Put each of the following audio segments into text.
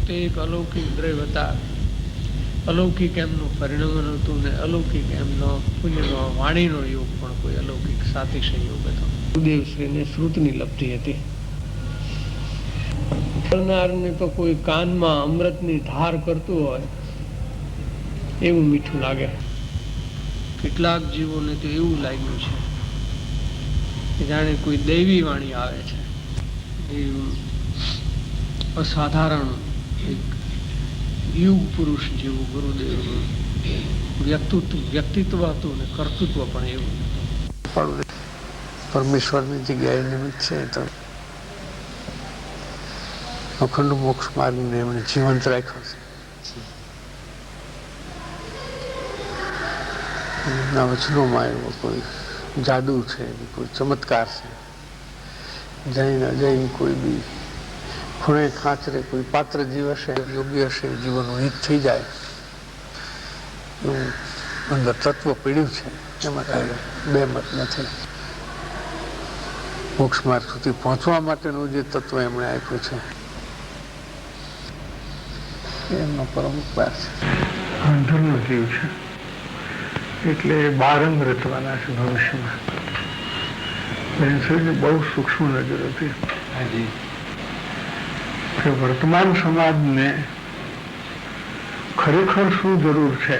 પોતે એક અલૌકિક દ્રવ્ય હતા. અલૌકિક એમનું પરિણમન હતું ને અલૌકિક એમનો પુણ્યનો વાણીનો યોગ પણ કોઈ અલૌકિક સાતિશય યોગ હતો. ગુરુદેવશ્રીને શ્રુતની લબ્ધિ હતી. કરનારને તો કોઈ કાનમાં અમૃતની ધાર કરતું હોય એવું મીઠું લાગે. કેટલાક જીવોને તો એવું લાગ્યું છે કે જાણે કોઈ દૈવી વાણી આવે છે. અસાધારણ એક યુગ પુરુષ જેવું ગુરુદેવનું વ્યક્તિત્વ હતું ને કર્તૃત્વ પણ એવું હતું. પરમેશ્વરની જગ્યાએ નિમિત્ત છે તો અખંડ મોક્ષ માર્ગને એમણે જીવંત રાખ્યો છે. એમના વચનોમાં એવો કોઈ જાદુ છે, કોઈ ચમત્કાર છે. જઈને અજય કોઈ બી ખૂણે ખાંચરે કોઈ પાત્ર જીવ હશે, યોગ્ય હશે, જીવનનું હિત થઈ જાય એવું અંદર તત્વ પીડ્યું છે. એમાં કાંઈ બે મત નથી. મોક્ષ માર્ગ સુધી પહોંચવા માટેનું જે તત્વ એમણે આપ્યું છે એમનો પરમ ઉપકાર છે. અંધરનો જીવ છે એટલે બારંગ રચવાના છે ભવિષ્યમાં. બહુ સૂક્ષ્મ નજર હતી કે વર્તમાન સમાજને ખરેખર શું જરૂર છે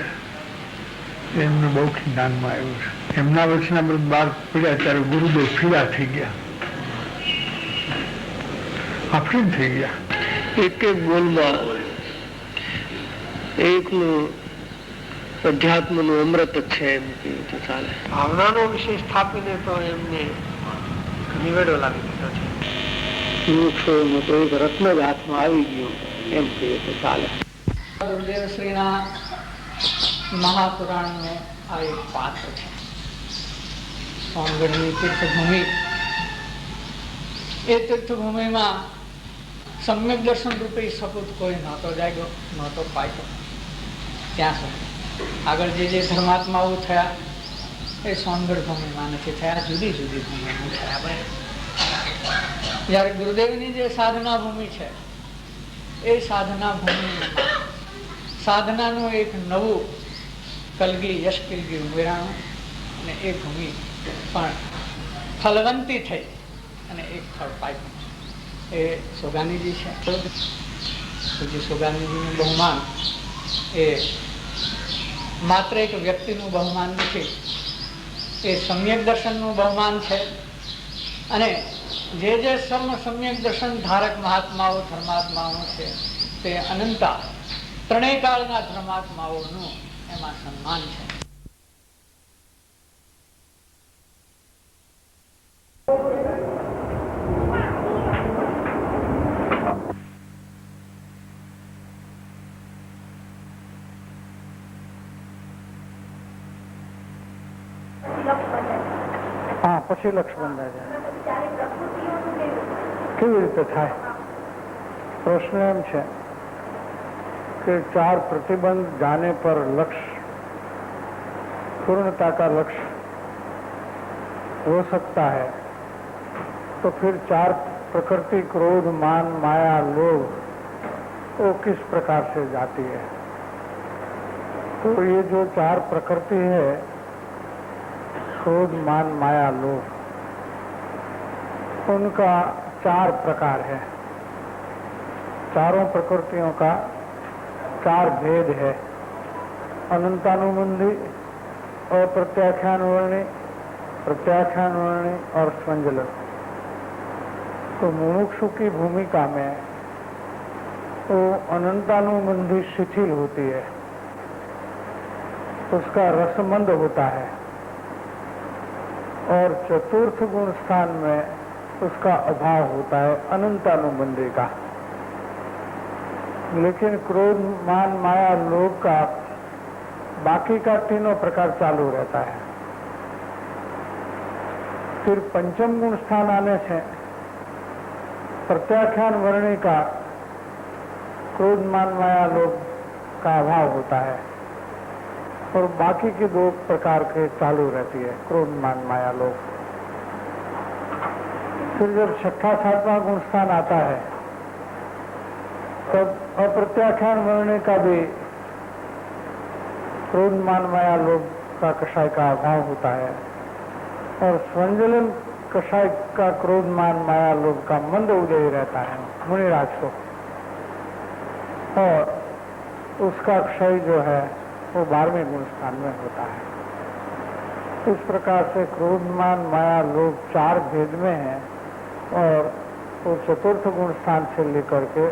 એમને બહુ જ્ઞાનમાં આવ્યું છે. એમના વચનામૃત બહાર પડ્યા ત્યારે ગુરુદેવ ફીરા થઈ ગયા, આફરીન થઈ ગયા. એક એક બોલમાં એકનું અધ્યાત્મનું અમૃત જ છે એમ કહ્યું તો ચાલે. ભાવનાનો વિષય સ્થાપીને તો એમને નિવેડો લાવી દીધો છે. વૃક્ષોનો તો એક રત્ન જ હાથમાં આવી ગયો એમ કહીએ તો ચાલે. ગુરુદેવશ્રીના મહાપુરાણનું આ એક પાત્ર છે. સોનગઢની તીર્થભૂમિ, એ તીર્થભૂમિમાં સમ્યક દર્શન રૂપે સપૂત કોઈ નહોતો જાગ્યો, નહોતો પાક્યો. ત્યાં સુધી આગળ જે ધર્માત્માઓ થયા એ સોનગઢ ભૂમિમાં નથી થયા, જુદી જુદી ભૂમિમાં થયા. જ્યારે ગુરુદેવની જે સાધના ભૂમિ છે એ સાધના ભૂમિમાં સાધનાનું એક નવું કલગી યશ કલગી ઉમેરાણું અને એ ભૂમિ પણ ફલવંતી થઈ અને એક ફળ પાક્યું. એ સોગાનીજી છે. જે સોગાનીજીનું બહુમાન એ માત્ર એક વ્યક્તિનું બહુમાન નથી, એ સમ્યક દર્શનનું બહુમાન છે. અને જે સમ્યક દર્શન ધારક મહાત્માઓ ધર્માત્માઓ છે તે અનંતા ત્રણેય કાળના ધર્માત્માઓનું એમાં સન્માન છે. હા, પછી લક્ષ બંધાય કેવી રીતે થાય? પ્રશ્ન એમ છે कि 4 प्रतिबंध जाने पर लक्ष्य पूर्णता का लक्ष्य हो सकता है, तो फिर 4 प्रकृति क्रोध मान माया लोभ वो किस प्रकार से जाती है? तो ये जो 4 प्रकृति है क्रोध मान माया लोभ, उनका 4 प्रकार है. चारों प्रकृतियों का 4 भेद है. अनंतानुबंधी, अप्रत्याख्यान वर्णी, प्रत्याख्यान वर्णी और स्वंजलन. तो मुमुक्षु की भूमिका में तो अनंतानुबंधी शिथिल होती है, उसका रसमंद होता है, और चतुर्थ गुण स्थान में उसका अभाव होता है अनंतानुबंधी का. लेकिन क्रोध मान माया लोभ का बाकी का तीनों प्रकार चालू रहता है. फिर पंचम गुण स्थान आने से प्रत्याख्यान वर्णी का क्रोध मान माया लोभ का अभाव होता है, और बाकी के 2 प्रकार के चालू रहती है क्रोध मान माया लोभ. फिर जब छठा 7वां गुण स्थान आता है तब अप्रत्याख्यान वर्णने का भी क्रोध मान माया लोभ का कषाय का अभाव होता है और स्वंजलन कषाय का क्रोध मान माया लोभ का मंद उदय ही रहता है मुनिराज को, और उसका क्षय जो है वो 12वें गुण स्थान में होता है। इस प्रकार से क्रोध मान माया लोभ 4 भेद में है और वो चतुर्थ गुण स्थान से लेकर के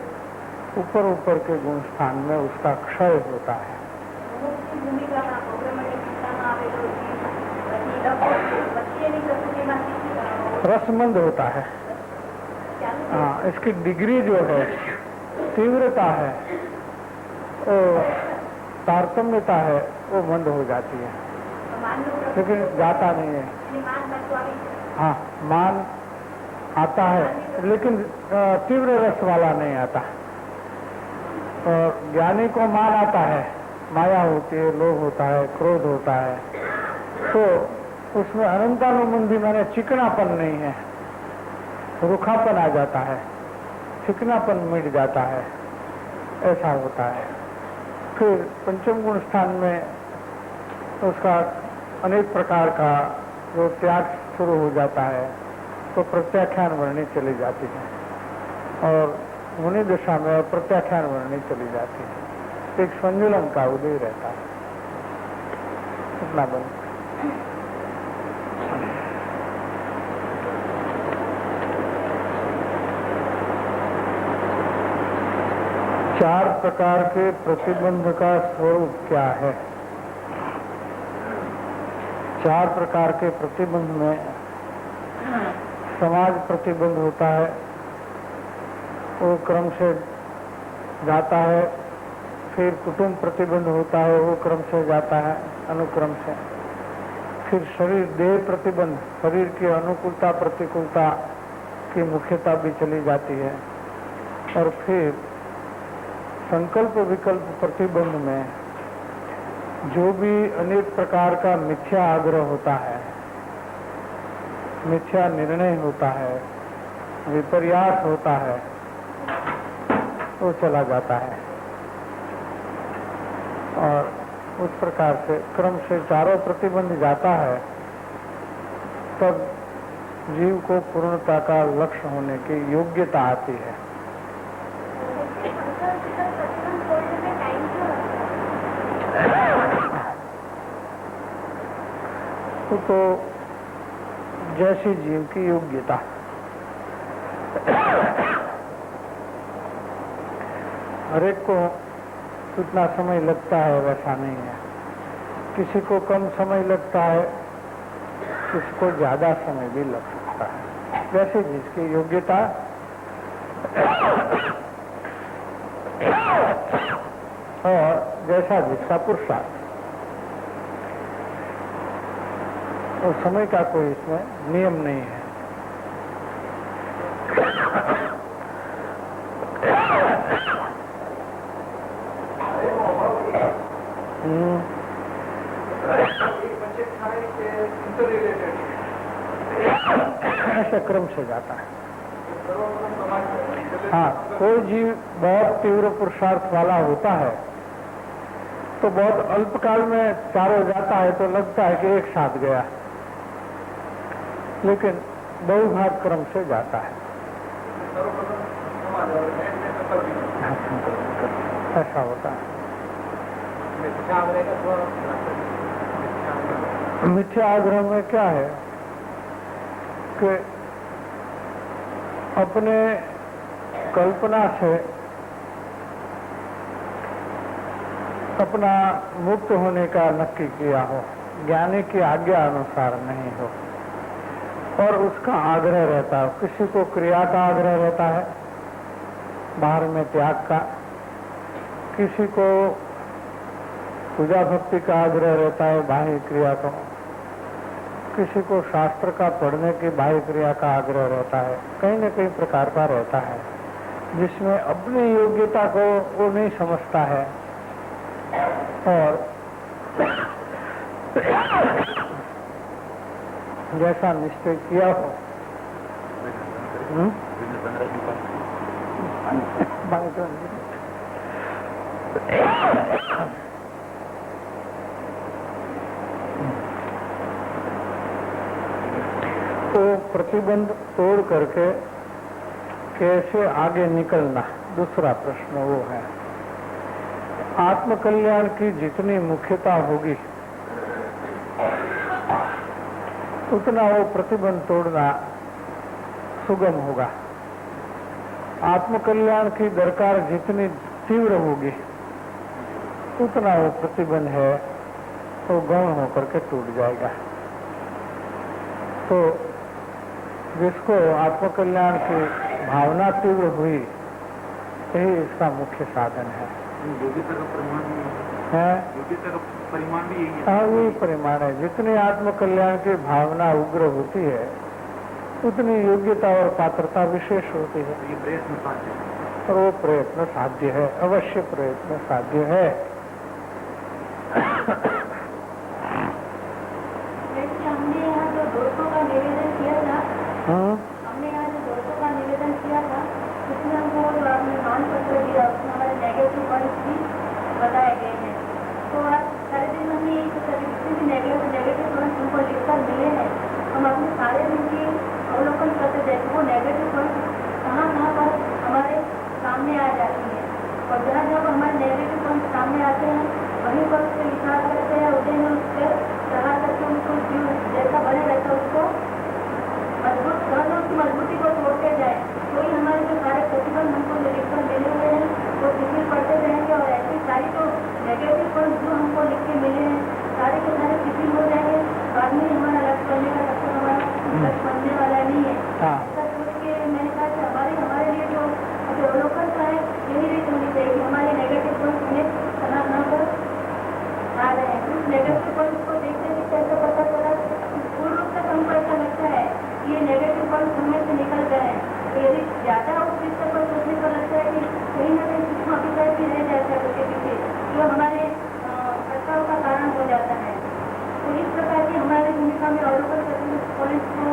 ऊपर ऊपर के गुण स्थान में उसका क्षय होता है। रसमंद होता है। हाँ, इसकी डिग्री जो है, तीव्रता है, तारतम्यता है, वो मंद हो जाती है, लेकिन जाता नहीं है। हाँ, मान आता है लेकिन तीव्र रस वाला नहीं आता। और ज्ञानी को मान आता है, माया होती है, लोभ होता है, क्रोध होता है, तो उसमें अनंतानुबंधी माने चिकनापन नहीं है, रूखापन आ जाता है, चिकनापन मिट जाता है, ऐसा होता है। फिर पंचम गुण स्थान में उसका अनेक प्रकार का जो त्याग शुरू हो जाता है, तो प्रत्याख्यान वर्णी चली जाती है और मुनि दशा में प्रत्याख्यान वर्णी चली जाती है। एक संजुलन का उदय रहता है। इतना बन 4 प्रकार के प्रतिबंध का स्वरूप क्या है? 4 प्रकार के प्रतिबंध में समाज प्रतिबंध होता है, वो क्रम से जाता है। फिर कुटुंब प्रतिबंध होता है, वो क्रम से जाता है अनुक्रम से। फिर शरीर देह प्रतिबंध, शरीर की अनुकूलता प्रतिकूलता की मुख्यता भी चली जाती है। और फिर संकल्प विकल्प प्रतिबंध में जो भी अनेक प्रकार का मिथ्या आग्रह होता है, मिथ्या निर्णय होता है, विपर्यास होता है, वो चला जाता है। और उस प्रकार से क्रम से 4 प्रतिबंध जाता है, तब जीव को पूर्णता का लक्ष्य होने की योग्यता आती है। तो जैसी जीव की योग्यता, हर एक को कितना समय लगता है वैसा नहीं है। किसी को कम समय लगता है, किसी को ज्यादा समय भी लग सकता है, वैसे जिसकी योग्यता और जैसा जिसका पुरुषार्थ। और समय का कोई इसमें नियम नहीं है। ऐसे क्रम से जाता है। हाँ, कोई जीव बहुत तीव्र पुरुषार्थ वाला होता है तो बहुत अल्पकाल में चारों जाता है, तो लगता है कि एक साथ गया, लेकिन बहुभाग क्रम से जाता है। ऐसा होता है। मिथ्या आग्रह में क्या है कि अपने कल्पना से अपना मुक्त होने का नक्की किया हो, ज्ञानी की आज्ञा अनुसार नहीं हो, और उसका आग्रह रहता है। किसी को क्रिया का आग्रह रहता है, बाहर में त्याग का, किसी को पूजा भक्ति का आग्रह रहता है, बाह्य क्रिया का, किसी को शास्त्र का पढ़ने की बाह्य क्रिया का आग्रह रहता है। कहीं न कहीं प्रकार का रहता है जिसमें अपनी योग्यता को वो नहीं समझता है और जैसा निश्चय किया हो। तो प्रतिबंध तोड़ करके कैसे आगे निकलना, दूसरा प्रश्न वो है। आत्मकल्याण की जितनी मुख्यता होगी उतना वो प्रतिबंध तोड़ना सुगम होगा। आत्मकल्याण की दरकार जितनी तीव्र होगी उतना वो प्रतिबंध है तो गौण होकर के टूट जाएगा। तो जिसको आत्मकल्याण की भावना तीव्र हुई यही इसका मुख्य साधन है। योग्यता का परिमाण है योग्यता का परिमाण भी यही है। हाँ, वही परिमाण है। जितनी आत्मकल्याण की भावना उग्र होती है उतनी योग्यता और पात्रता विशेष होती है। ये प्रयत्न साध्य है। और वो प्रयत्न साध्य है, अवश्य प्रयत्न साध्य है। हमने यहाँ जो दोस्तों का निवेदन किया था, हमने यहाँ जो दोस्तों का निवेदन किया था उसमें हमको जो आपने मान पत्र दिया उसमें हमारे नेगेटिव पॉइंट्स भी बताए गए हैं। तो आज सारे दिन हमने जितने भी नेगेटिव पॉइंट्स हमको लिखकर मिले हैं हम अपने सारे दिन की अवलोकन करते थे। वो नेगेटिव पॉइंट्स कहाँ पर हमारे सामने आ जाती है और जहाँ जहाँ हमारे नेगेटिव पॉइंट्स सामने आते हैं वहीं पर उसके विचार करते हैं, उदय में उस पर चढ़ा करके उनको जीव जैसा बने रहता है उसको मजबूत कर दो, उसकी मजबूती को तोड़ते जाए। तो ही हमारे जो सारे प्रतिबंध हमको जो लिखकर मिले हुए हैं वो शिथिल पड़ते रहेंगे और ऐसी सारी जो नेगेटिव पॉइंट जो हमको लिख के मिले हैं सारे के सारे शिथिल हो जाएंगे। बाद में हमारा लक्ष्य करने का लक्ष्य हमारा लक्ष्य बनने वाला नहीं है। ऐसा सोच के मैंने कहा कि हमारे लिए जो अवलोकन का है यही रीत होनी चाहिए। हमारे नेगेटिव पॉइंट हमें कहाँ पर आ रहे हैं। उस नेगेटिव पॉइंट को देखने से कैसे पता चला पूर्ण रूप से हमको ऐसा लगता है कि ये नेगेटिव पॉइंट हमें से निकल गए हैं। तो यदि ज्यादा उस विषय पर सोचने पर लगता है कि कहीं ना कहीं सूक्ष्म अभिप्राय भी रह जाता है उसके पीछे जो हमारे कष्टों का कारण हो जाता है। तो इस प्रकार की हमारी भूमिका में अवलोकन करके पॉइंट को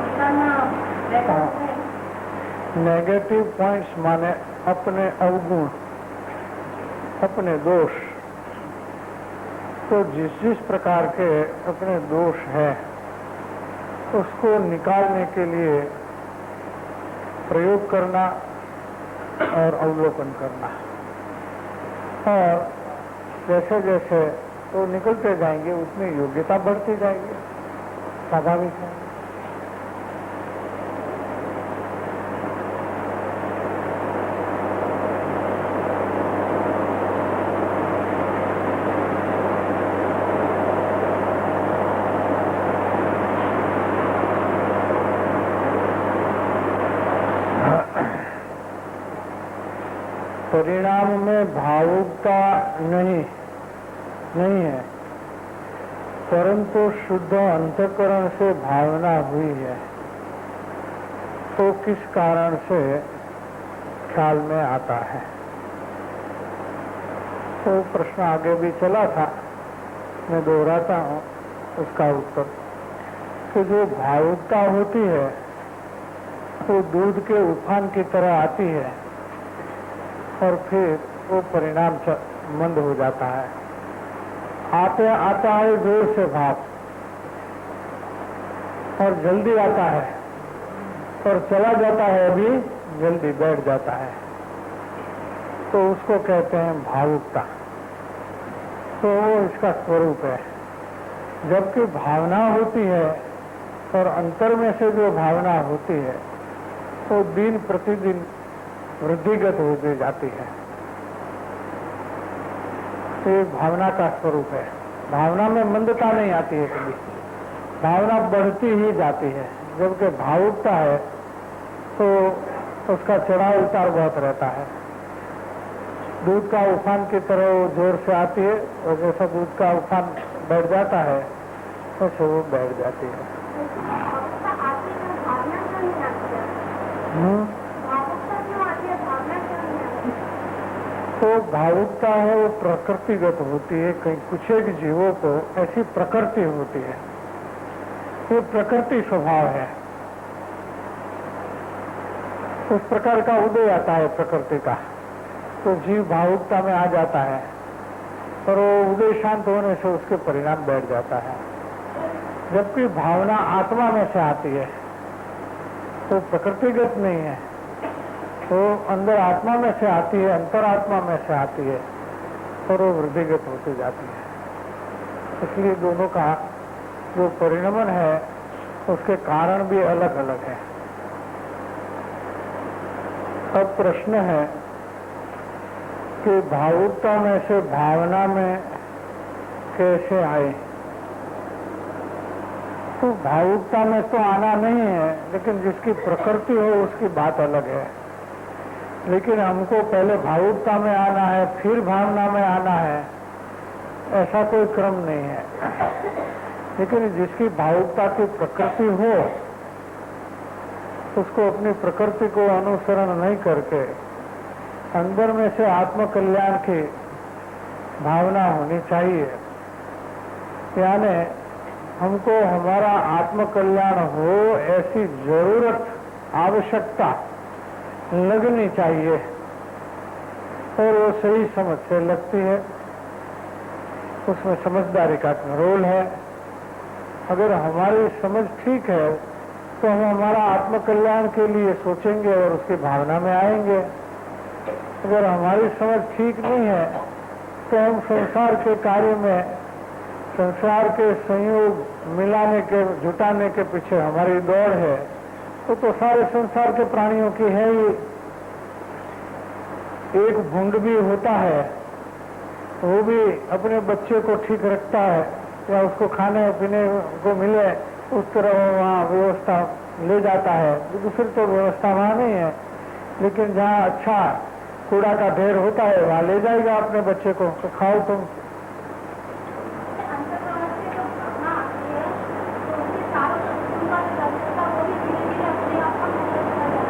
निकालना बेहतर होता है। नेगेटिव पॉइंट्स माने अपने अवगुण, अपने दोष। तो जिस प्रकार के अपने दोष है उसको निकालने के लिए प्रयोग करना और अवलोकन करना। और जैसे जैसे तो निकलते जाएंगे उतनी योग्यता बढ़ती जाएगी, स्वाभाविक है। परिणाम में भावुकता नहीं है, परंतु शुद्ध अंतःकरण से भावना हुई है। तो किस कारण से ख्याल में आता है? तो प्रश्न आगे भी चला था, मैं दोहराता हूँ उसका उत्तर कि जो भावुकता होती है वो दूध के उफान की तरह आती है और फिर वो परिणाम मंद हो जाता है। आता है जोर से भाव और जल्दी आता है और चला जाता है, अभी जल्दी बैठ जाता है। तो उसको कहते हैं भावुकता। तो वो इसका स्वरूप है। जबकि भावना होती है और अंतर में से जो भावना होती है वो दिन प्रतिदिन वृद्धिगत होती जाती है। ये भावना का स्वरूप है। भावना में मंदता नहीं आती है कभी, भावना बढ़ती ही जाती है। जबकि भावुकता है तो उसका चढ़ाव उतार बहुत रहता है। दूध का उफान की तरह वो जोर से आती है और जैसा दूध का उफान बैठ जाता है वैसे वो बैठ जाती है। तो भावुकता है वो प्रकृतिगत होती है। कहीं कुछ एक जीवों को ऐसी प्रकृति होती है, ये प्रकृति स्वभाव है। उस प्रकार का उदय आता है प्रकृति का। तो जीव भावुकता में आ जाता है और वो उदय शांत होने से उसके परिणाम बैठ जाता है। जबकि भावना आत्मा में से आती है, तो प्रकृतिगत नहीं है, तो अंदर आत्मा में से आती है, अंतरात्मा में से आती है और वो वृद्धिगत होती जाती है। इसलिए दोनों का जो परिणमन है उसके कारण भी अलग अलग है। अब प्रश्न है कि भावुकता में से भावना में कैसे आए। तो भावुकता में तो आना नहीं है, लेकिन जिसकी प्रकृति हो उसकी बात अलग है। लेकिन हमको पहले भावुकता में आना है फिर भावना में आना है, ऐसा कोई क्रम नहीं है। लेकिन जिसकी भावुकता की प्रकृति हो उसको अपनी प्रकृति को अनुसरण नहीं करके अंदर में से आत्मकल्याण की भावना होनी चाहिए। यानी हमको हमारा आत्मकल्याण हो ऐसी जरूरत, आवश्यकता लगनी चाहिए और वो सही समझ से लगती है। उसमें समझदारी का रोल है। अगर हमारी समझ ठीक है तो हम हमारा आत्मकल्याण के लिए सोचेंगे और उसकी भावना में आएंगे। अगर हमारी समझ ठीक नहीं है तो हम संसार के कार्य में, संसार के संयोग मिलाने के, जुटाने के पीछे हमारी दौड़ है। तो सारे संसार के प्राणियों की है ही। एक भूंड भी होता है, वो भी अपने बच्चे को ठीक रखता है या उसको खाने पीने को मिले उस तरह वहाँ व्यवस्था ले जाता है। दूसरी तो व्यवस्था वहाँ नहीं है, लेकिन जहाँ अच्छा कूड़ा का ढेर होता है वहाँ ले जाएगा अपने बच्चे को, तो खाओ तुम।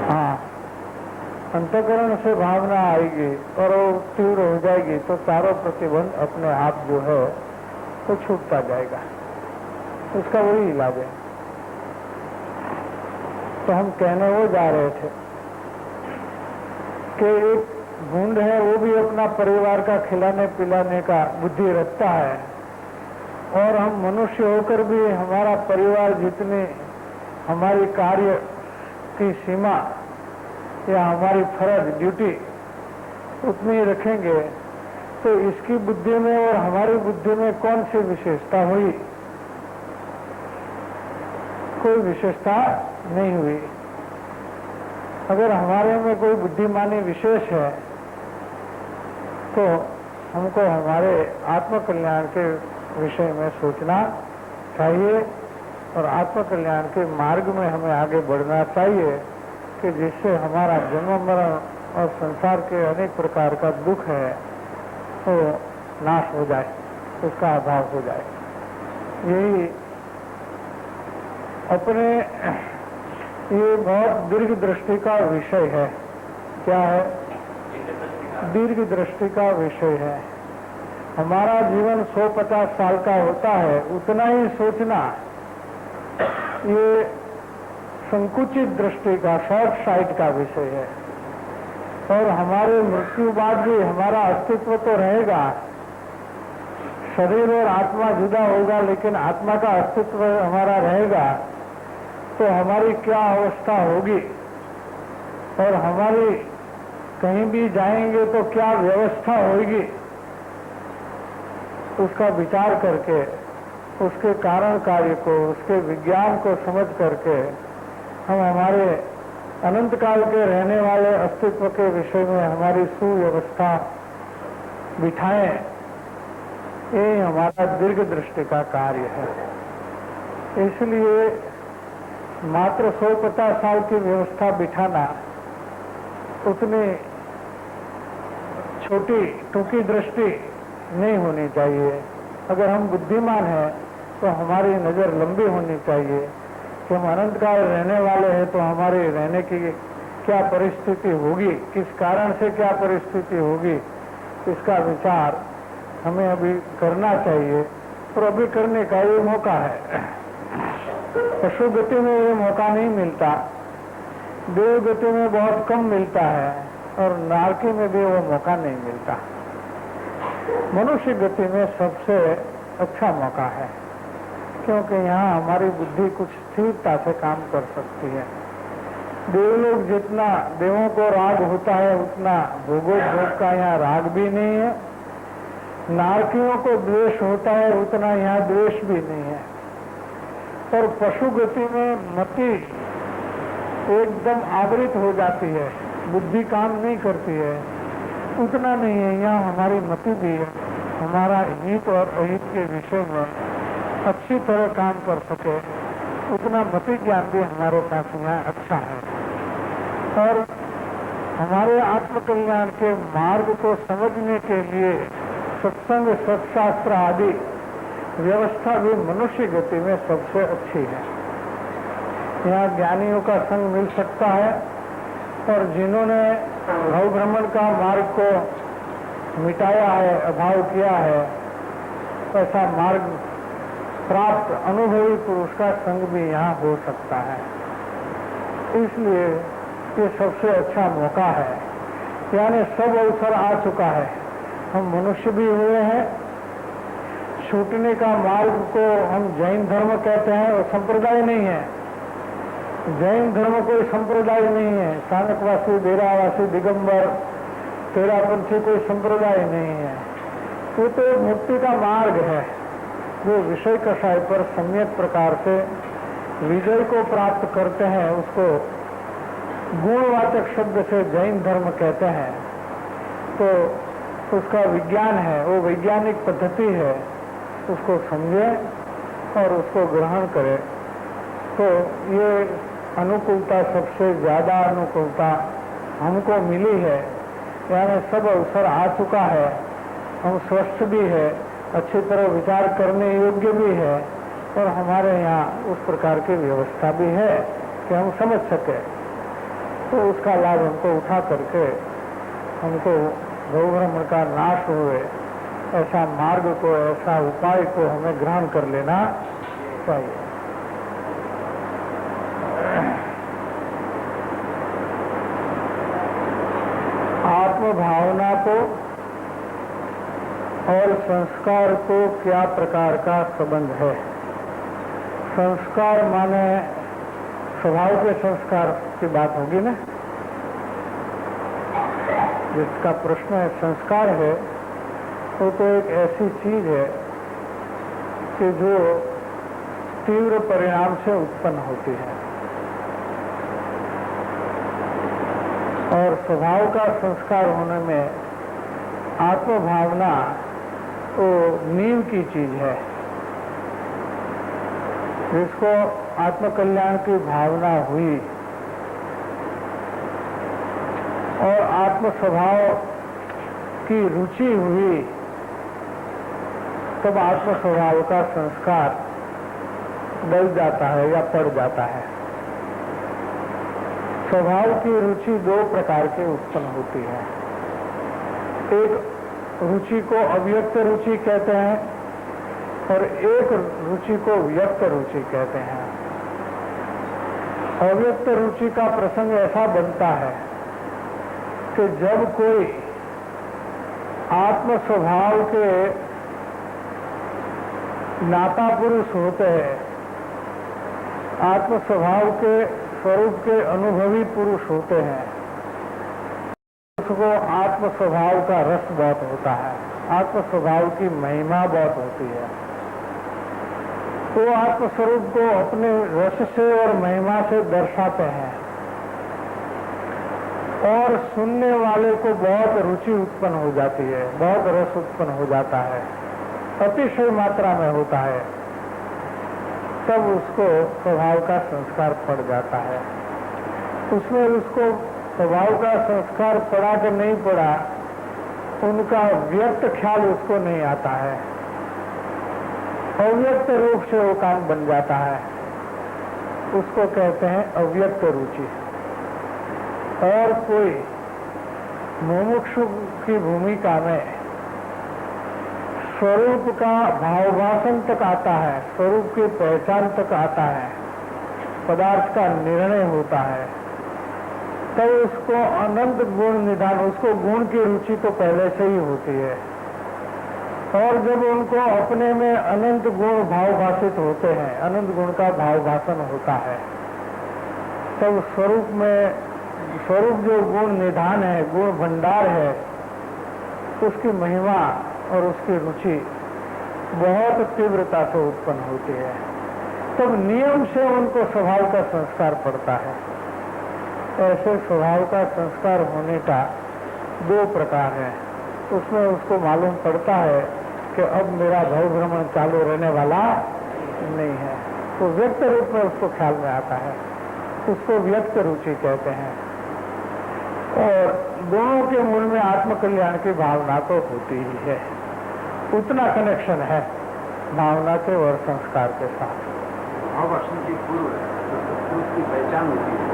हाँ, अंतःकरण से भावना आएगी और वो तीव्र हो जाएगी तो चारों प्रतिबंध अपने आप जो है वो छूटता जाएगा। उसका वही इलाज है। तो हम कहने वो जा रहे थे कि एक भूंड है, वो भी अपना परिवार का खिलाने पिलाने का बुद्धि रखता है, और हम मनुष्य होकर भी हमारा परिवार जितनी हमारी कार्य की सीमा या हमारी फर्ज, ड्यूटी उतनी ही रखेंगे, तो इसकी बुद्धि में और हमारी बुद्धि में कौन सी विशेषता हुई? कोई विशेषता नहीं हुई। अगर हमारे में कोई बुद्धिमानी विशेष है तो हमको हमारे आत्मकल्याण के विषय में सोचना चाहिए और आत्मकल्याण के मार्ग में हमें आगे बढ़ना चाहिए कि जिससे हमारा जन्म मरण और संसार के अनेक प्रकार का दुख है तो नाश हो जाए, उसका अभाव हो जाए। यही अपने ये बहुत दीर्घ दृष्टि का विषय है। क्या है? दीर्घ दृष्टि का विषय है। हमारा जीवन 150 साल का होता है, उतना ही सोचना ये संकुचित दृष्टि का, शॉर्ट साइट का विषय है। और हमारे मृत्यु बाद भी हमारा अस्तित्व तो रहेगा, शरीर और आत्मा जुदा होगा लेकिन आत्मा का अस्तित्व हमारा रहेगा। तो हमारी क्या अवस्था होगी और हमारी कहीं भी जाएंगे तो क्या व्यवस्था होगी, उसका विचार करके उसके कारण कार्य को, उसके विज्ञान को समझ करके हम हमारे अनंत काल के रहने वाले अस्तित्व के विषय में हमारी सुव्यवस्था बिठाएं, ये हमारा दीर्घ दृष्टि का कार्य है। इसलिए मात्र 150 साल की व्यवस्था बिठाना उतनी छोटी टूकी दृष्टि नहीं होनी चाहिए। अगर हम बुद्धिमान हैं तो हमारी नज़र लंबी होनी चाहिए कि हम अनंत काल रहने वाले हैं, तो हमारे रहने की क्या परिस्थिति होगी, किस कारण से क्या परिस्थिति होगी, इसका विचार हमें अभी करना चाहिए और अभी करने का ये मौका है। पशु गति में ये मौका नहीं मिलता, देव गति में बहुत कम मिलता है। और नारकी में भी वो मौका नहीं मिलता। मनुष्य गति में सबसे अच्छा मौका है, क्योंकि यहाँ हमारी बुद्धि कुछ स्थिरता से काम कर सकती है। देवलोक जितना देवों को राग होता है उतना भोगोपभोग का यहाँ राग भी नहीं है। नारकियों को द्वेष होता है उतना यहाँ द्वेष भी नहीं है। पर पशु गति में मति एकदम आवृत हो जाती है, बुद्धि काम नहीं करती है, उतना नहीं है। यहाँ हमारी मति भी हमारा हित और अहित के विषय में अच्छी तरह काम कर सके, उतना मति ज्ञान भी हमारे पास यहाँ अच्छा है। और हमारे आत्मकल्याण के मार्ग को समझने के लिए सत्संग, सत्शास्त्र आदि व्यवस्था भी मनुष्य गति में सबसे अच्छी है। यहाँ ज्ञानियों का संग मिल सकता है, और जिन्होंने भव भ्रमण का मार्ग को मिटाया है, अभाव किया है, ऐसा मार्ग प्राप्त अनुभवी पुरुष का संग भी यहाँ हो सकता है। इसलिए ये सबसे अच्छा मौका है। यानी सब अवसर आ चुका है। हम मनुष्य भी हुए हैं। छूटने का मार्ग को हम जैन धर्म कहते हैं, वो संप्रदाय नहीं है। जैन धर्म कोई संप्रदाय नहीं है। स्थानकवासी, डेरावासी, दिगंबर, तेरापंथी कोई संप्रदाय नहीं है। वो तो मुक्ति का मार्ग है, जो विषय कषाय पर सम्यक प्रकार से विजय को प्राप्त करते हैं, उसको गुणवाचक शब्द से जैन धर्म कहते हैं। तो उसका विज्ञान है, वो वैज्ञानिक पद्धति है, उसको समझे और उसको ग्रहण करे। तो ये अनुकूलता, सबसे ज्यादा अनुकूलता हमको मिली है। यानी सब अवसर आ चुका है, हम स्वस्थ भी है, अच्छी तरह विचार करने योग्य भी है, और हमारे यहाँ उस प्रकार की व्यवस्था भी है कि हम समझ सके। तो उसका लाभ हमको उठा करके हमको भवभ्रमण का नाश हुए ऐसा मार्ग को, ऐसा उपाय को हमें ग्रहण कर लेना चाहिए। आत्म भावना को और संस्कार को क्या प्रकार का संबंध है? संस्कार माने स्वभाव के संस्कार की बात होगी ना। जिसका प्रश्न है संस्कार है, वो तो एक ऐसी चीज है कि जो तीव्र परिणाम से उत्पन्न होती है, और स्वभाव का संस्कार होने में आत्म भावना वो नींव की चीज है। जिसको आत्मकल्याण की भावना हुई और आत्म स्वभाव की रुचि हुई, तब आत्म स्वभाव का संस्कार डल जाता है या पड़ जाता है। स्वभाव की रुचि दो प्रकार की उत्पन्न होती है। एक रुचि को अव्यक्त रुचि कहते हैं, और एक रुचि को व्यक्त रुचि कहते हैं। अव्यक्त रुचि का प्रसंग ऐसा बनता है कि जब कोई आत्म स्वभाव के नाता पुरुष होते हैं, आत्म स्वभाव के स्वरूप के अनुभवी पुरुष होते हैं, उसको आत्म स्वभाव का रस बहुत होता है, आत्म स्वभाव की महिमा बहुत होती है। वो आत्मस्वरूप को अपने रस से और महिमा से दर्शाते हैं, और सुनने वाले को बहुत रुचि उत्पन्न हो जाती है, बहुत रस उत्पन्न हो जाता है, अतिशय मात्रा में होता है। तब उसको स्वभाव का संस्कार पड़ जाता है। उसमें उसको स्वभाव का संस्कार पड़ा कि नहीं पड़ा, उनका व्यक्त ख्याल उसको नहीं आता है। अव्यक्त रूप से वो काम बन जाता है, उसको कहते हैं अव्यक्त रुचि। और कोई मुमुक्षु की भूमिका में स्वरूप का भावभाषण तक आता है, स्वरूप की पहचान तक आता है, पदार्थ का निर्णय होता है, तो उसको अनंत गुण निधान, उसको गुण की रुचि तो पहले से ही होती है। और जब उनको अपने में अनंत गुण भाव भाषित होते हैं, अनंत गुण का भाव भाषण होता है, तब स्वरूप जो गुण निधान है, गुण भंडार है, उसकी महिमा और उसकी रुचि बहुत तीव्रता से उत्पन्न होती है। तब नियम से उनको स्वभाव का संस्कार पड़ता है। ऐसे स्वभाव का संस्कार होने का दो प्रकार है। उसमें उसको मालूम पड़ता है कि अब मेरा भव भ्रमण चालू रहने वाला नहीं है, तो व्यक्त रूप में उसको ख्याल में आता है, उसको व्यक्त रुचि कहते हैं। और दोनों के मूल में आत्मकल्याण की भावना तो होती ही है, उतना कनेक्शन है भावना के और संस्कार के साथ। भाव भाषण की पूर्व उसकी पहचान होती है,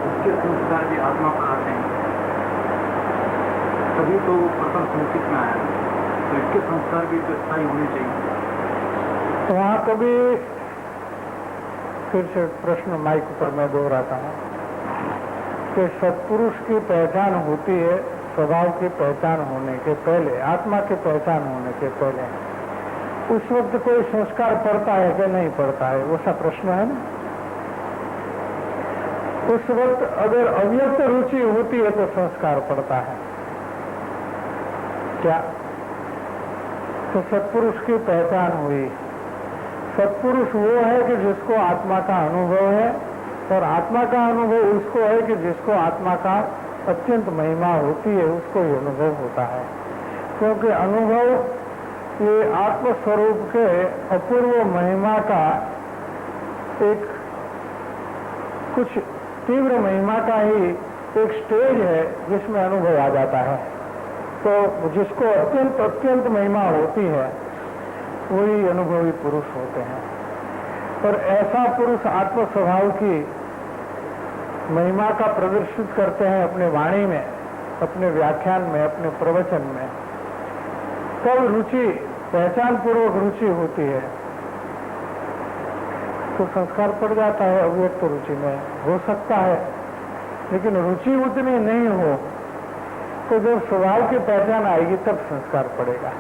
उसके संस्कार भी आत्मा पर आते हैं, तभी तो वो प्रथम संचित में आया। तो इसके संस्कार भी तो स्थायी होने चाहिए। तो वहाँ कभी फिर से प्रश्न माइक पर मैं दोहराता हूँ कि सत्पुरुष की पहचान होती है स्वभाव की पहचान होने के पहले, आत्मा की पहचान होने के पहले। उस वक्त कोई संस्कार पड़ता है कि नहीं पड़ता है, वो सा प्रश्न है ना। उस वक्त अगर अव्यक्त रुचि होती है तो संस्कार पड़ता है क्या? तो सत्पुरुष की पहचान हुई। सत्पुरुष वो है कि जिसको आत्मा का अनुभव है, और आत्मा का अनुभव उसको है कि जिसको आत्मा का अत्यंत महिमा होती है, उसको ये अनुभव होता है। क्योंकि अनुभव ये आत्मस्वरूप के अपूर्व महिमा का एक कुछ तीव्र महिमा का ही एक स्टेज है जिसमें अनुभव आ जाता है। तो जिसको अत्यंत अत्यंत महिमा होती है वही अनुभवी पुरुष होते हैं। और ऐसा पुरुष आत्म स्वभाव की महिमा का प्रदर्शित करते हैं अपने वाणी में, अपने व्याख्यान में, अपने प्रवचन में। तब रुचि, पहचान पूर्वक रुचि होती है तो संस्कार पड़ जाता है। अव्यक्त रुचि में हो सकता है, लेकिन रुचि उतनी नहीं हो तो जब स्वभाव की पहचान आएगी तब संस्कार पड़ेगा।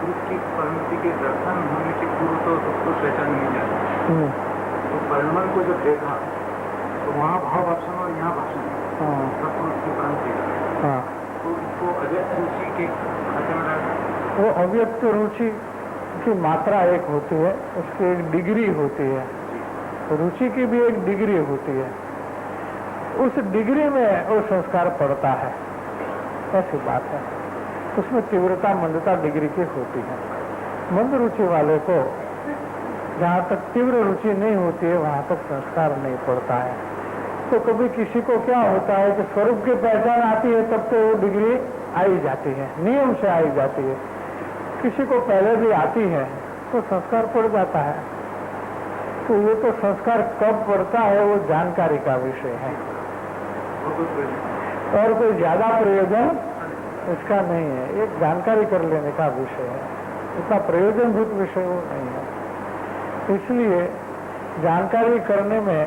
उसकी परिणति के दर्शन होने के पूर्व तो सबको पहचान नहीं जाती। तो परिणमन को जब देखा तो वहाँ भाव भाषण और यहाँ भाषण सत्पुरुष की परिणति। हाँ, तो उसको अव्यक्त रुचि के खाते में डाला। वो अव्यक्त रुचि की मात्रा एक होती है, उसकी एक डिग्री होती है, रुचि की भी एक डिग्री होती है। उस डिग्री में वो संस्कार पड़ता है, ऐसी बात है। उसमें तीव्रता मंदता डिग्री की होती है। मंद रुचि वाले को जहाँ तक तीव्र रुचि नहीं होती है वहाँ तक संस्कार नहीं पड़ता है। तो कभी किसी को क्या होता है कि स्वरूप की पहचान आती है तब तो वो डिग्री आई जाती है, नियम से आई जाती है। किसी को पहले भी आती है तो संस्कार पड़ जाता है। तो ये तो संस्कार कब पड़ता है वो जानकारी का विषय है, और कोई ज्यादा प्रयोजन इसका नहीं है। एक जानकारी कर लेने का विषय है, इतना प्रयोजनभूत विषय वो नहीं है। इसलिए जानकारी करने में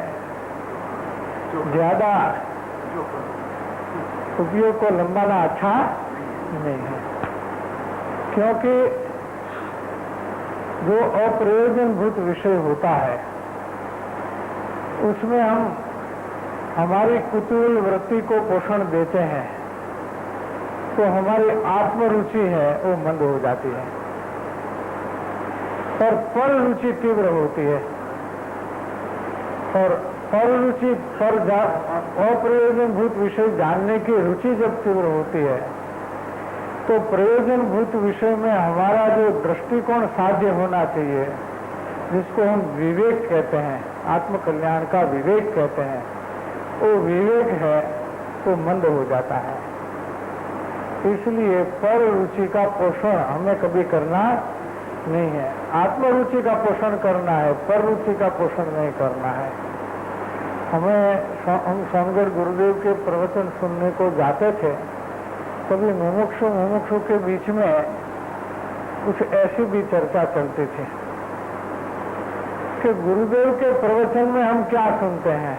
ज्यादा उपयोग को लंबाना अच्छा नहीं है, क्योंकि जो अप्रयोजनभूत विषय होता है उसमें हम हमारी कुतूहल वृत्ति को पोषण देते हैं तो हमारी आत्मरुचि है वो मंद हो जाती है और पर रुचि तीव्र होती है। और पर रुचि पर अप्रयोजनभूत विषय जानने की रुचि जब तीव्र होती है तो प्रयोजनभूत विषय में हमारा जो दृष्टिकोण साध्य होना चाहिए, जिसको हम विवेक कहते हैं, आत्मकल्याण का विवेक कहते हैं, वो विवेक है तो मंद हो जाता है। इसलिए पर रुचि का पोषण हमें कभी करना नहीं है। आत्मरुचि का पोषण करना है, पर रुचि का पोषण नहीं करना है। हम सोनगढ़ गुरुदेव के प्रवचन सुनने को जाते थे, कभी मुमुक्षु के बीच में कुछ ऐसी भी चर्चा चलती थी कि गुरुदेव के प्रवचन में हम क्या सुनते हैं।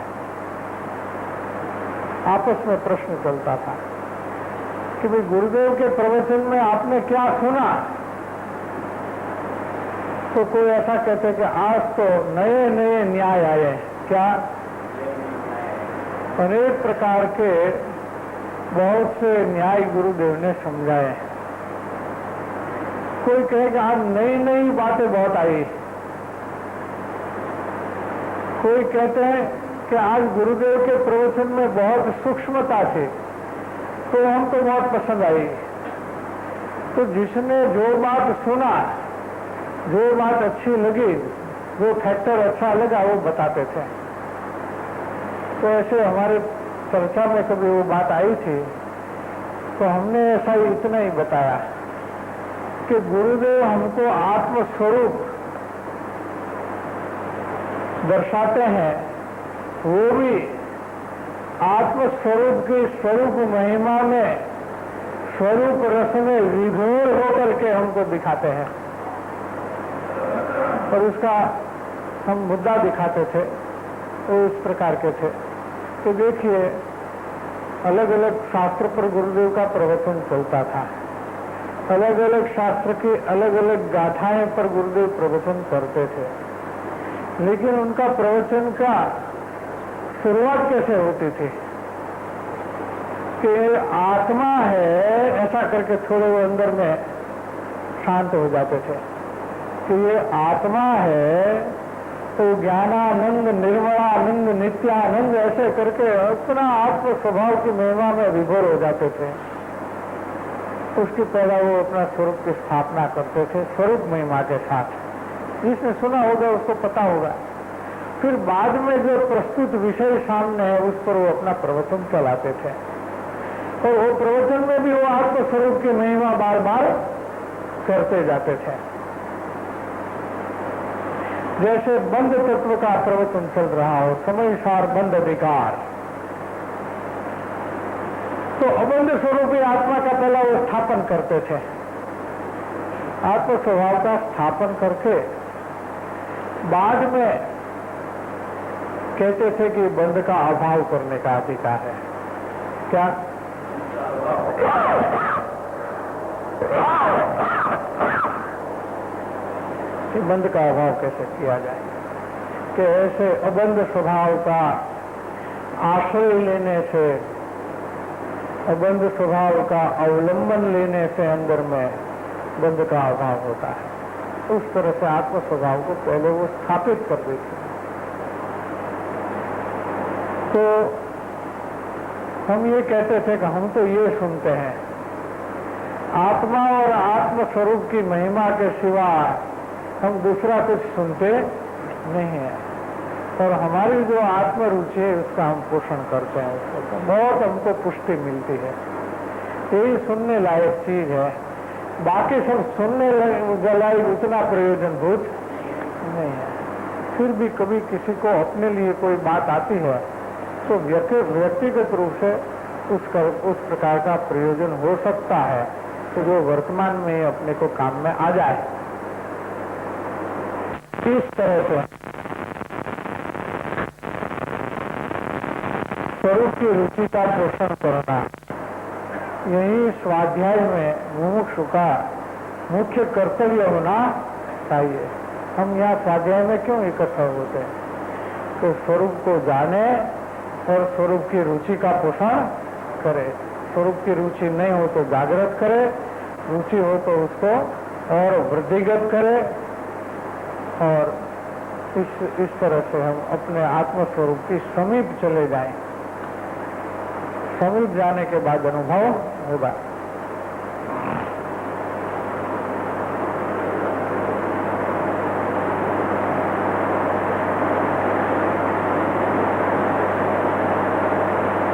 आपस में प्रश्न चलता था कि भाई गुरुदेव के प्रवचन में आपने क्या सुना। तो कोई ऐसा कहते कि आज तो नए नए न्याय आए। क्या? अनेक प्रकार के बहुत से न्याय गुरुदेव ने समझाए। कोई कहे कि आज नई नई बातें बहुत आई। कोई कहते हैं कि आज गुरुदेव के प्रवचन में बहुत सूक्ष्मता थी, तो हमको बहुत पसंद आई। तो जिसने जो बात सुना, जो बात अच्छी लगी, जो फैक्टर अच्छा लगा, वो बताते थे। तो ऐसे हमारे चर्चा में कभी वो बात आई थी, तो हमने ऐसा ही इतना ही बताया कि गुरुदेव हमको आत्मस्वरूप दर्शाते हैं, वो भी आत्मस्वरूप की स्वरूप महिमा में, स्वरूप रस में विभोर होकर के हमको दिखाते हैं। और उसका हम मुद्दा दिखाते थे, वो इस प्रकार के थे कि देखिए, अलग अलग शास्त्र पर गुरुदेव का प्रवचन चलता था। अलग अलग शास्त्र की अलग अलग गाथाएं पर गुरुदेव प्रवचन करते थे, लेकिन उनका प्रवचन का शुरुआत कैसे होती थी कि आत्मा है, ऐसा करके थोड़े वो अंदर में शांत हो जाते थे कि ये आत्मा है, तो ज्ञानानंद, निर्मलानंद, नित्यानंद, ऐसे करके अपना आत्म स्वभाव की महिमा में विभोर हो जाते थे। उसकी पहला वो अपना स्वरूप की स्थापना करते थे, स्वरूप महिमा के साथ। जिसने सुना होगा उसको पता होगा। फिर बाद में जो प्रस्तुत विषय सामने है, उस पर वो अपना प्रवचन चलाते थे, और वो प्रवचन में भी वो आत्म स्वरूप की महिमा बार बार करते जाते थे। जैसे बंध तत्व का प्रवचन चल रहा हो, समय सार बंध अधिकार, तो अबंध स्वरूपी आत्मा का पहला वो स्थापन करते थे। आत्म स्वभाव का स्थापन करके बाद में कहते थे कि बंध का अभाव करने का अधिकार है। क्या? कि बंध का अभाव कैसे किया जाए, कि ऐसे अबंध स्वभाव का आश्रय लेने से, अबंध स्वभाव का अवलंबन लेने से अंदर में बंध का अभाव होता है। उस तरह से आत्म स्वभाव को पहले वो स्थापित कर देते हैं। तो हम ये कहते थे कि हम तो ये सुनते हैं, आत्मा और आत्म स्वरूप की महिमा के सिवा हम दूसरा कुछ सुनते नहीं है, और हमारी जो आत्म रुचि है उसका हम पोषण करते हैं। उसको बहुत हमको पुष्टि मिलती है, यही सुनने लायक चीज है। बाकी सब सुनने जलाई उतना प्रयोजनभूत नहीं है। फिर भी कभी किसी को अपने लिए कोई बात आती है तो व्यक्तिगत रूप से उस प्रकार का प्रयोजन हो सकता है, तो जो वर्तमान में अपने को काम में आ जाए। इस तरह से स्वरूप की रुचि का पोषण करना, यही स्वाध्याय में मुमुक्षु का मुख्य कर्तव्य होना चाहिए। हम यहाँ स्वाध्याय में क्यों इकट्ठा होते हैं? तो स्वरूप को जाने और स्वरूप की रुचि का पोषण करे। स्वरूप की रुचि नहीं हो तो जागृत करे, रुचि हो तो उसको और वृद्धिगत करे, और इस तरह से हम अपने आत्म स्वरूप की समीप चले जाएं। समीप जाने के बाद अनुभव होगा।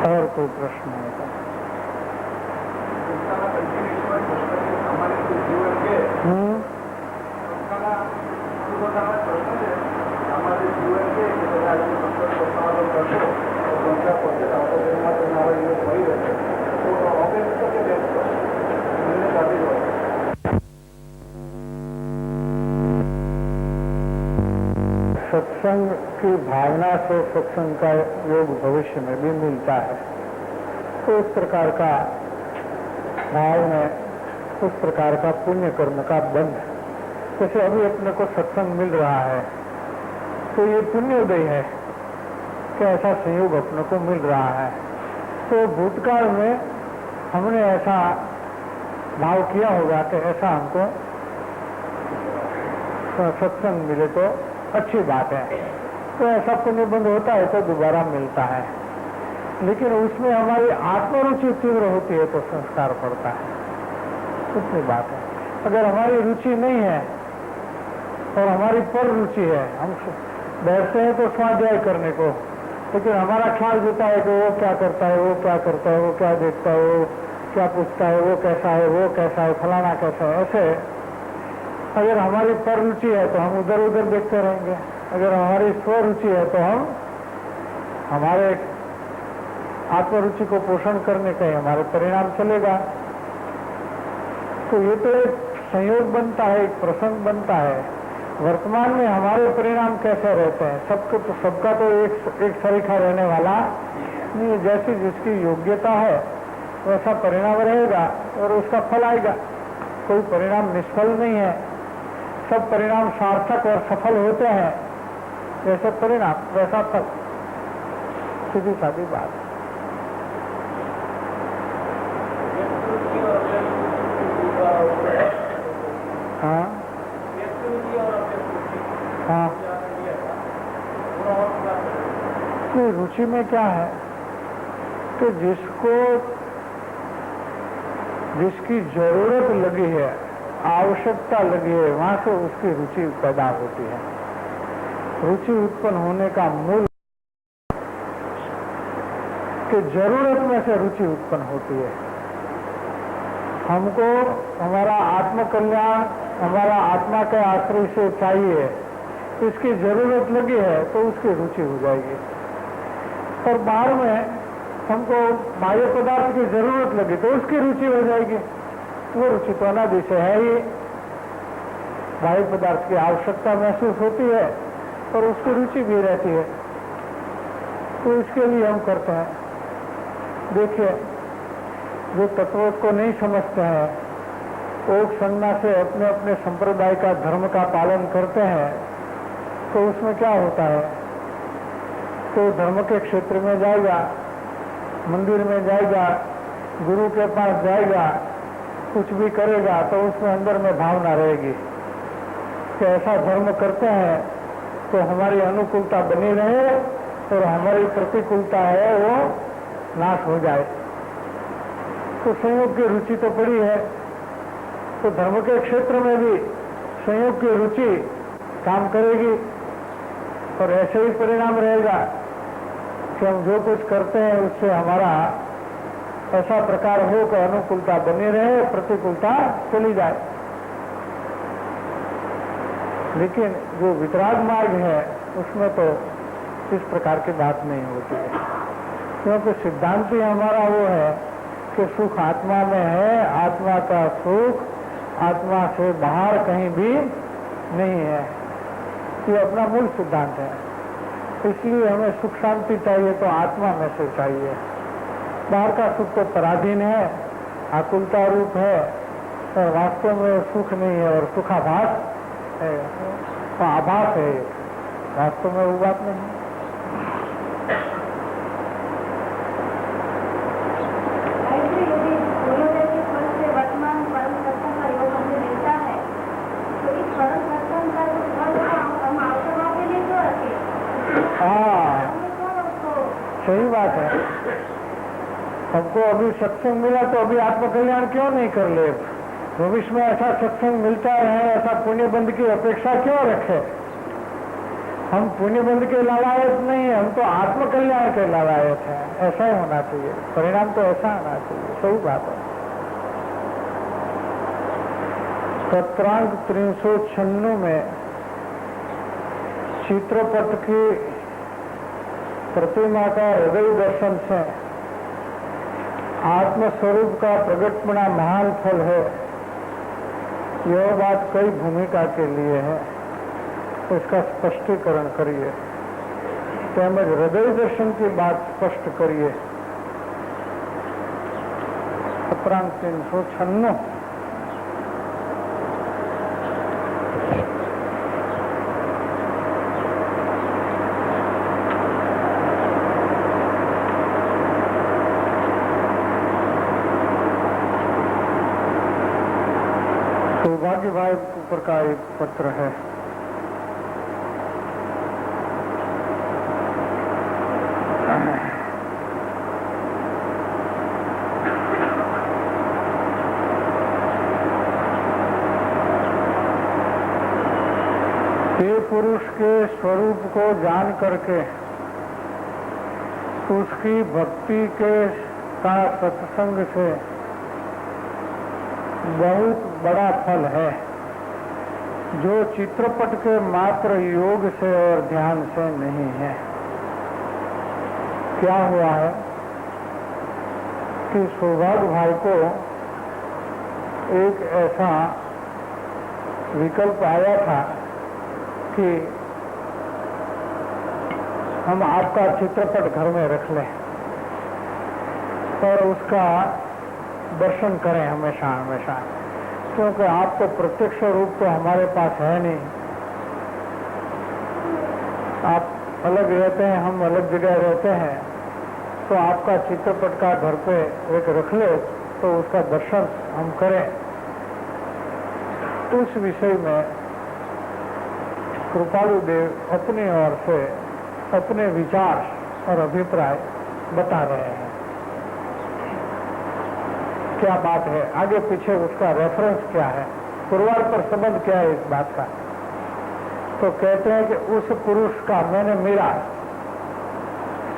और कोई प्रश्न है तो? सत्संग की भावना से सत्संग का योग भविष्य में भी मिलता है। तो उस प्रकार का भाव में, उस प्रकार का पुण्य कर्म का बंध। जैसे अभी अपने को सत्संग मिल रहा है तो ये पुण्योदय है कि ऐसा संयोग अपने को मिल रहा है। तो भूतकाल में हमने ऐसा भाव किया होगा कि ऐसा हमको सत्संग मिले तो अच्छी बात है, तो ऐसा पुण्य बंध होता है तो दोबारा मिलता है। लेकिन उसमें हमारी आत्मरुचि तीव्र होती है तो संस्कार पड़ता है, उतनी बात है। अगर हमारी रुचि नहीं है और हमारी पर रुचि है, हम बैठते हैं तो स्वाध्याय करने को, लेकिन हमारा ख्याल देता है कि वो क्या करता है, वो क्या करता है, वो क्या देखता है, वो क्या पूछता है, वो कैसा है, वो कैसा है, फलाना कैसा है, ऐसे अगर हमारी पर रुचि है तो हम उधर उधर देखते रहेंगे। अगर हमारी स्वरुचि है तो हम हमारे आत्मरुचि को पोषण करने का ही हमारे परिणाम चलेगा। तो ये तो एक संयोग बनता है, एक प्रसंग बनता है। वर्तमान में हमारे परिणाम कैसे रहते हैं, सबका तो एक सरीखा रहने वाला नहीं। जैसी जिसकी योग्यता है वैसा परिणाम रहेगा और उसका फल आएगा। कोई परिणाम निष्फल नहीं है, सब परिणाम सार्थक और सफल होते हैं। जैसे परिणाम वैसा फल, सीधी सादी बात। हाँ हाँ, तो रुचि में क्या है कि जिसकी जरूरत लगी है, आवश्यकता लगी है, वहां से उसकी रुचि पैदा होती है। रुचि उत्पन्न होने का मूल कि जरूरत में से रुचि उत्पन्न होती है। हमको हमारा आत्मकल्याण, हमारा आत्मा के आश्रय से चाहिए, इसकी जरूरत लगी है तो उसकी रुचि हो जाएगी। और बाहर में हमको बाह्य पदार्थ की जरूरत लगी तो उसकी रुचि हो जाएगी। वो रुचि तो अनादि से है ही, बाह्य पदार्थ की आवश्यकता महसूस होती है और उसकी रुचि भी रहती है, तो इसके लिए हम करते हैं। देखिए, जो तत्व को नहीं समझते हैं, वो संज्ञा से अपने अपने संप्रदाय का धर्म का पालन करते हैं, तो उसमें क्या होता है, तो धर्म के क्षेत्र में जाएगा, मंदिर में जाएगा, गुरु के पास जाएगा, कुछ भी करेगा तो उसमें अंदर में भावना रहेगी कि ऐसा धर्म करते हैं तो हमारी अनुकूलता बनी रहे और हमारी प्रतिकूलता है वो नाश हो जाए। तो संयोग की रुचि तो पड़ी है, तो धर्म के क्षेत्र में भी संयोग की रुचि काम करेगी और ऐसे ही परिणाम रहेगा कि हम जो कुछ करते हैं उससे हमारा ऐसा प्रकार हो कि अनुकूलता बनी रहे, प्रतिकूलता चली जाए। लेकिन जो वितराग मार्ग है उसमें तो इस प्रकार की बात नहीं होती है, क्योंकि सिद्धांत ही हमारा वो है कि सुख आत्मा में है, आत्मा का सुख आत्मा से बाहर कहीं भी नहीं है। ये अपना मूल सिद्धांत है। इसलिए हमें सुख शांति चाहिए तो आत्मा में से चाहिए। बाहर का सुख तो पराधीन है, आकुलता रूप है और वास्तव में सुख नहीं है और सुखाभास है, तो आभास है, वास्तव में वो बात नहीं। वर्तमान परम सत्संग का योग हमें मिलता है, तो इस परम सत्संग का हम आत्मा के लिए क्यों रखें? हाँ, सही बात है। हमको अभी सत्संग मिला तो अभी आत्मकल्याण क्यों नहीं कर ले? भविष्य में ऐसा सत्संग मिलता है, ऐसा पुण्य बंध की अपेक्षा क्यों रखे? हम पुण्य बंध के लालायत नहीं है, हम तो आत्मकल्याण के लालायत हैं। ऐसा ही होना चाहिए, परिणाम तो ऐसा होना चाहिए। सही बात है। सत्रांक 396 में चित्रपट की प्रतिमा का हृदय दर्शन से आत्मस्वरूप का प्रकट होना महान फल है, यह बात कई भूमिका के लिए है, तो इसका स्पष्टीकरण करिए। तेमज हृदय दर्शन की बात स्पष्ट करिए। उपरांत 396 सौभाग्य भाई ऊपर का एक पत्र है। हे पुरुष के स्वरूप को जान करके उसकी भक्ति के का सत्संग से बहुत बड़ा फल है, जो चित्रपट के मात्र योग से और ध्यान से नहीं है। क्या हुआ है कि सौभाग्य भाई को एक ऐसा विकल्प आया था कि हम आपका चित्रपट घर में रख लें और उसका दर्शन करें हमेशा हमेशा, क्योंकि आपको प्रत्यक्ष रूप तो हमारे पास है नहीं। आप अलग रहते हैं, हम अलग जगह रहते हैं, तो आपका चित्रपट का घर पे एक रख ले तो उसका दर्शन हम करें। उस विषय में कृपालु देव अपनी ओर से अपने विचार और अभिप्राय बता रहे हैं। क्या बात है, आगे पीछे उसका रेफरेंस क्या है, पुरवार पर संबंध क्या है इस बात का। तो कहते हैं कि उस पुरुष का मैंने मेरा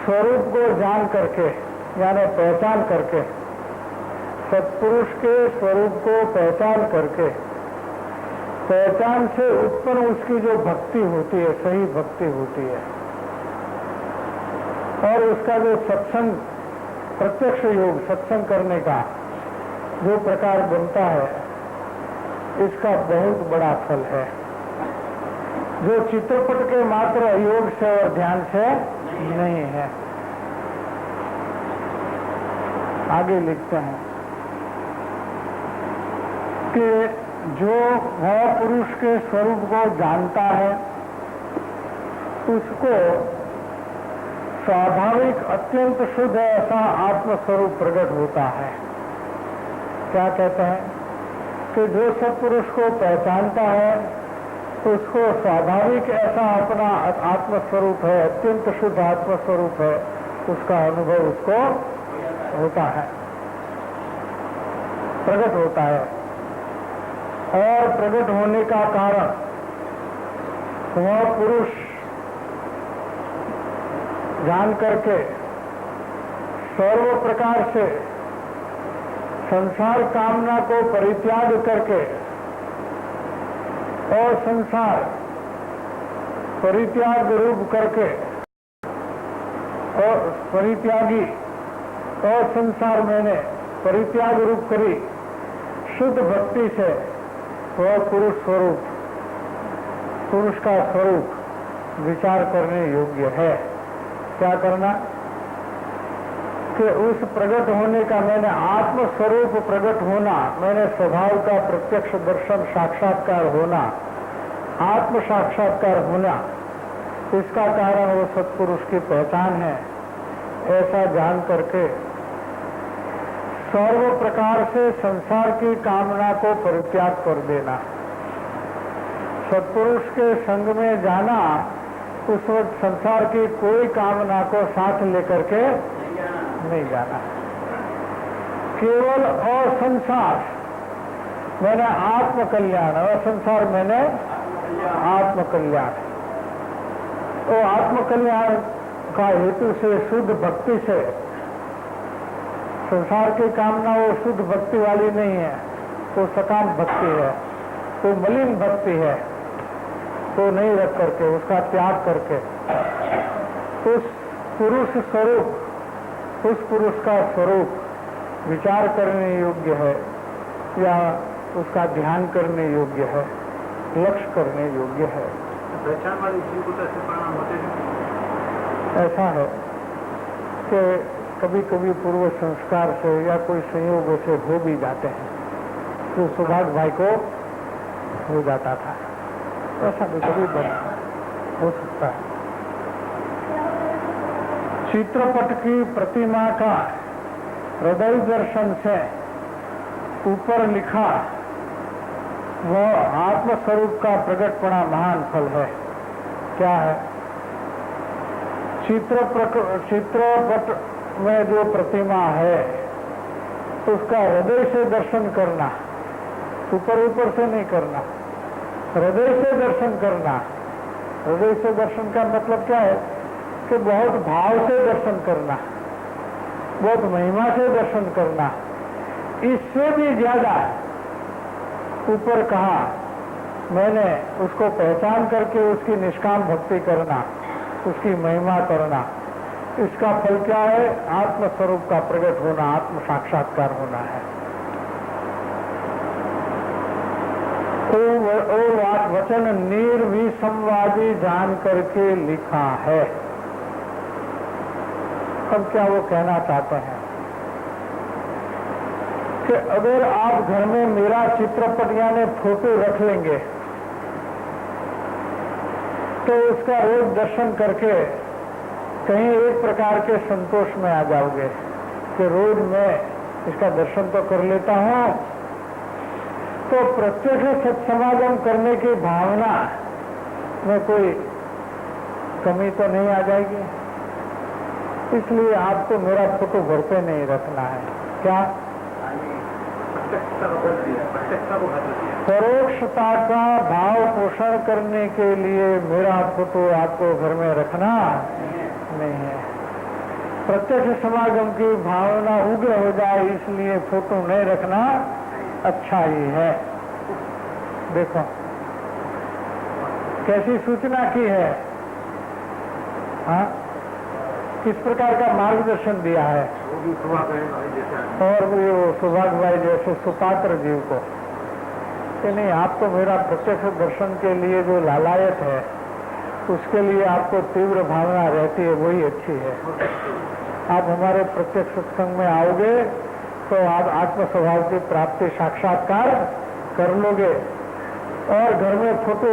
स्वरूप को जान करके यानी पहचान करके, सत्पुरुष के स्वरूप को पहचान करके, पहचान से उत्पन्न उसकी जो भक्ति होती है, सही भक्ति होती है, और उसका जो सत्संग प्रत्यक्ष योग सत्संग करने का जो प्रकार बनता है, इसका बहुत बड़ा फल है, जो चित्रपट के मात्र योग से और ध्यान से नहीं है। आगे लिखते हैं कि जो वह पुरुष के स्वरूप को जानता है, उसको स्वाभाविक अत्यंत शुद्ध ऐसा आत्मस्वरूप प्रकट होता है। क्या कहते हैं कि जो सत्पुरुष को पहचानता है, उसको स्वाभाविक ऐसा अपना आत्मस्वरूप है, अत्यंत शुद्ध आत्मस्वरूप है, उसका अनुभव उसको होता है, प्रकट होता है। और प्रकट होने का कारण वह पुरुष जान करके सर्व प्रकार से संसार कामना को परित्याग करके, और संसार परित्याग रूप करके, और परित्यागी और संसार मैंने परित्याग रूप करी शुद्ध भक्ति से वह पुरुष स्वरूप, पुरुष का स्वरूप विचार करने योग्य है। क्या करना कि उस प्रकट होने का, मैंने आत्म स्वरूप प्रकट होना, मैंने स्वभाव का प्रत्यक्ष दर्शन साक्षात्कार होना, आत्म साक्षात्कार होना, इसका कारण वो सत्पुरुष की पहचान है, ऐसा जान करके सर्व प्रकार से संसार की कामना को परित्याग कर देना। सत्पुरुष के संग में जाना, उस वक्त संसार की कोई कामना को साथ लेकर के नहीं जाना, केवल और संसार मैंने आत्मकल्याण, और संसार मैंने आत्मकल्याण। तो आत्मकल्याण का हेतु से शुद्ध भक्ति से, संसार की कामना वो शुद्ध भक्ति वाली नहीं है, वो सकाम भक्ति है, वो मलिन भक्ति है, तो नहीं रख करके उसका त्याग करके उस पुरुष स्वरूप, उस पुरुष का स्वरूप विचार करने योग्य है या उसका ध्यान करने योग्य है, लक्ष्य करने योग्य है। पहचान वाले जीव को कैसे परिणाम होते हैं? ऐसा है कि कभी कभी पूर्व संस्कार से या कोई संयोगों से हो भी जाते हैं, तो सौभाग्य भाई को हो जाता था, ऐसा भी कभी हो सकता है। चित्रपट की प्रतिमा का हृदय दर्शन से ऊपर लिखा वह आत्मस्वरूप का प्रकटपना महान फल है। क्या है? चित्रपट में जो प्रतिमा है उसका हृदय से दर्शन करना, ऊपर ऊपर से नहीं करना, हृदय से दर्शन करना। हृदय से दर्शन का मतलब क्या है कि बहुत भाव से दर्शन करना, बहुत महिमा से दर्शन करना। इससे भी ज्यादा ऊपर कहा मैंने उसको पहचान करके उसकी निष्काम भक्ति करना, उसकी महिमा करना। इसका फल क्या है? आत्मस्वरूप का प्रकट होना, आत्म साक्षात्कार होना है। ओ वचन निर्विसंवादी जान करके लिखा है। अब क्या वो कहना चाहते हैं कि अगर आप घर में मेरा चित्रपट यानी फोटो रख लेंगे तो उसका रोज दर्शन करके कहीं एक प्रकार के संतोष में आ जाओगे कि रोज मैं इसका दर्शन तो कर लेता हूं, तो प्रत्यक्ष सत्समागम करने की भावना में कोई कमी तो नहीं आ जाएगी। इसलिए आपको मेरा फोटो घर पे नहीं रखना है। क्या? परोक्षता का भाव पोषण करने के लिए मेरा फोटो आपको घर में रखना नहीं है। प्रत्यक्ष समागम की भावना उग्र हो जाए इसलिए फोटो नहीं रखना अच्छा ही है। देखो कैसी सूचना की है, हाँ, किस प्रकार का मार्गदर्शन दिया है। और वो सौभाग्य भाई जैसे सुपात्र जीव को कि नहीं, आपको मेरा प्रत्यक्ष दर्शन के लिए जो लालायत है उसके लिए आपको तीव्र भावना रहती है, वही अच्छी है। आप हमारे प्रत्यक्ष सत्संग में आओगे तो आप आत्म स्वभाव की प्राप्ति साक्षात्कार कर लोगे और घर में फोटो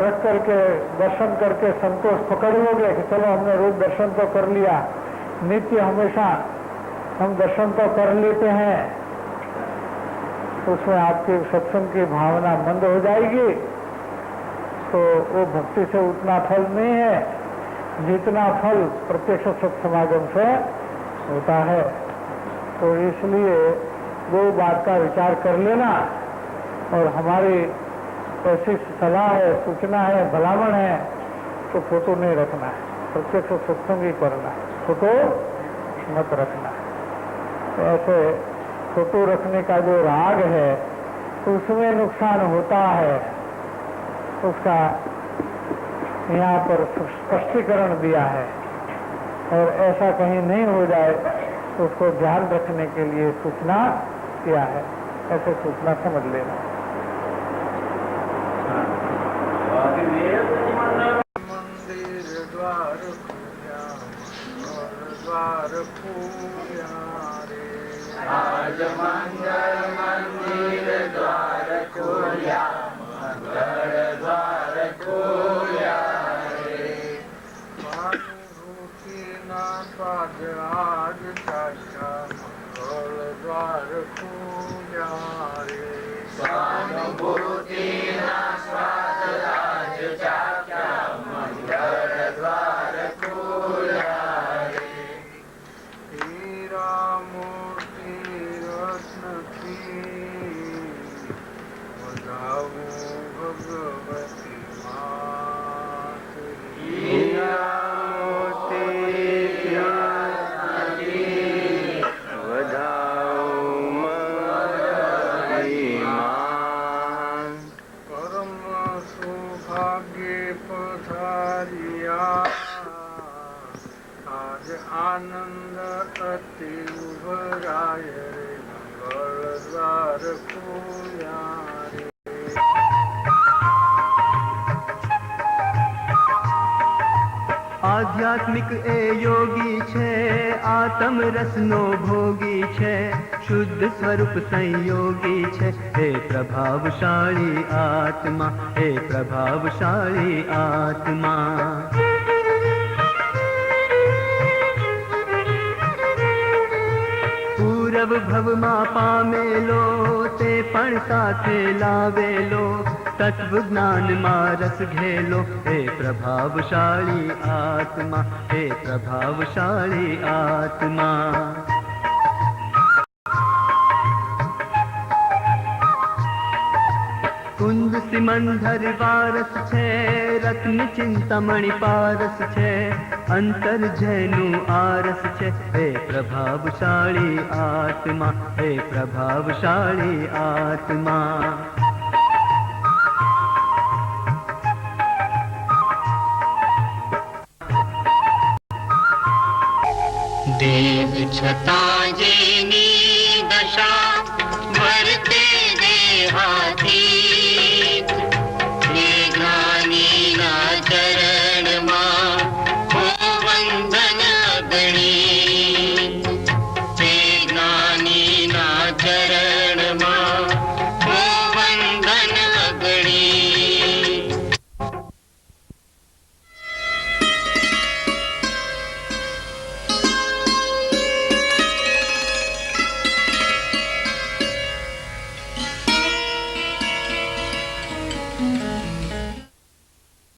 रख करके दर्शन करके संतोष पकड़ लोगे कि चलो हमने रोज दर्शन तो कर लिया, नित्य हमेशा हम दर्शन तो कर लेते हैं। उसमें आपकी सत्संग की भावना मंद हो जाएगी तो वो भक्ति से उतना फल नहीं है जितना फल प्रत्यक्ष सत्समागम से होता है। तो इसलिए वो बात का विचार कर लेना और हमारी ऐसी सलाह है, सूचना है, भलामण है तो फोटो नहीं रखना है, प्रत्यक्ष सत्संग ही करना है, फोटो मत रखना है। तो ऐसे फोटो रखने का जो राग है उसमें नुकसान होता है, उसका यहाँ पर स्पष्टीकरण दिया है और ऐसा कहीं नहीं हो जाए तो उसको ध्यान रखने के लिए सूचना किया है। ऐसे सूचना समझ लेना। मंदिर द्वार खोया रे, आज मंगल मंदिर द्वार खोया, मंगल द्वार खोया रे। स्वानुभूति ना स्वाद आज चाचा, मंगल द्वार खोया रे। स्वानुभूति ना स्वाद आज चाचा, मंगल द्वार खोया रे। हीरा मोती रत्न की बजाओ भगवती मात। हीरा मोती रत्न की बजाओ भगवती मात। परम सौभाग्य पधारिया, आज आनंद अति उभराय रे, मंगल द्वार खोया रे। આધ્યાત્મિક એ યોગી છે, આત્મ રસનો ભોગી છે, શુદ્ધ સ્વરૂપ સંયોગી છે, હે પ્રભાવશાળી આત્મા, હે પ્રભાવશાળી આત્મા. પૂરવ ભવમાં પામેલો તે પણ સાથે લાવેલો, તત્વ જ્ઞાનમાં રસ ઘેલો, હે પ્રભાવશાળી આત્મા, હે પ્રભાવશાળી આત્મા. કુંદ સિમંદર વારસ છે, રત્ન ચિંતામણી પારસ છે, અંતર જેનું આરસ છે, હે પ્રભાવશાળી આત્મા, હે પ્રભાવશાળી આત્મા. દેવ છતાં જે